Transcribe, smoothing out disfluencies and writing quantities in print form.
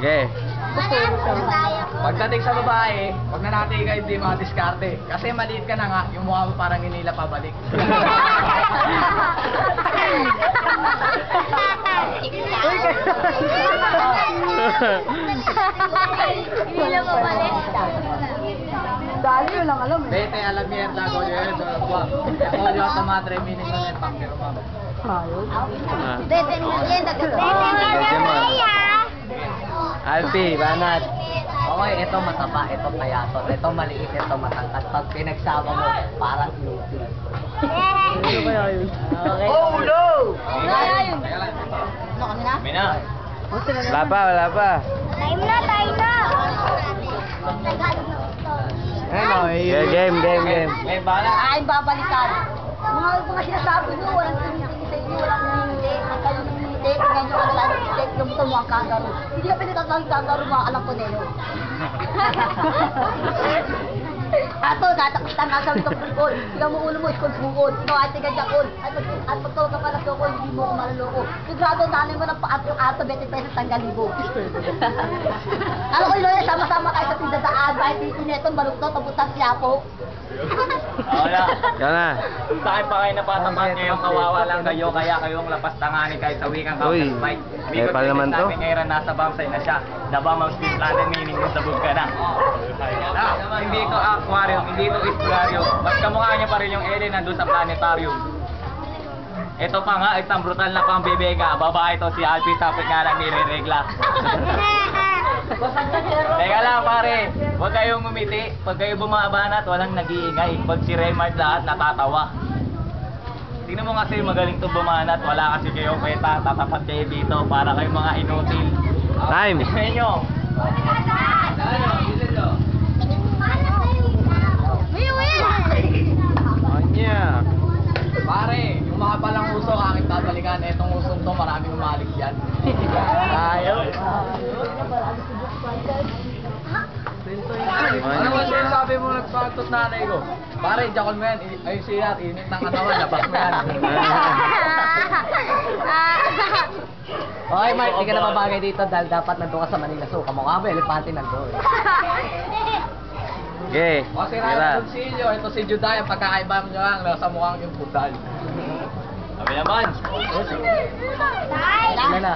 Okay. Pagdating sa babae, wag na natin kayo hindi mga diskarte. Kasi maliit ka na nga, yung mukha mo parang hinila pabalik. Hinila pabalik. Dali yun lang alam eh. Vete a la mierda, coño, eso. Coño, hasta madre mini son el pampero, mama. Dete merienda. Dete merienda. Alpi, banat. Okay, ito mataba, ito payatot, ito maliit, ito matangkat. Pag pinagsama mo, parang inutil. Ano kaya yun? Okay. Oh no! Ano kami na? Mina. Wala pa, wala pa. Time na, time na. Ano, Game. May bala. Ay, babalikan. Mga sinasabi nyo, walang tinitingin sa inyo, walang hindi. Ang kayo ng hindi, tingnan nyo ang lalang hindi, lumutan mo ang kangaroo. Hindi ka pinagkakang kangaroo, mga alam ko nilo. Ato, natakitan nga sa itong pulkol. Ikaw mo ulo mo, iskol bukod. Ikaw ay tigan niya kol. At pagtawag ka pala ko, hindi mo ko maluloko. Sigurado nanay mo ng paat yung ato, 20 pesos tanggal-libo. Alam ko yun, sama-sama kayo sa tindadaan. Kahit dito netong balukto, tabutan siya po. Wala. Yan na. Sa akin pa kayo napatapat ngayong kawawa lang kayo, kaya kayong lapas tanganin kahit sa wikang Uy, counter-strike. eh, pala naman to. Ngayon nasa bamsay na siya. Daba mag-spin planet meaning kung sabog ka na. Hindi ito aquarium, hindi ito estuaryo. Mas kamukha niya pa rin yung Eden nandun sa planetarium. Ito pa nga, isang brutal na pambibega. Babae ito si Alpi, tapos nga lang nire-regla. Teka lang pare, huwag kayong ngumiti. Pag kayo bumabanat, walang nag-iingay. Pag si Raymart lahat, natatawa. Tingnan mo kasi magaling to bumanat. Wala kasi kayong kwenta. Tatapat kayo dito para kayong mga inutil. Time. Tingnan nyo. Anya. Pare, yung mga palang usok aking babalikan. Etong usong to, maraming umalik dyan. Ayaw. Ano ba sinasabi mo nagpatot nanay ko? Pare, jakol mo yan. Ayun siya, init ng katawan. Labas mo yan. Okay, Mark, hindi ka na mabagay dito dahil dapat nandun ka sa Manila. So, kamukha mo, elepante nandun. Okay. O, si Ryan Consilio, ito si Juday, ang pagkakaiba mo nyo lang, nasa mukhang yung budal. Sabi naman. Time. Ano na?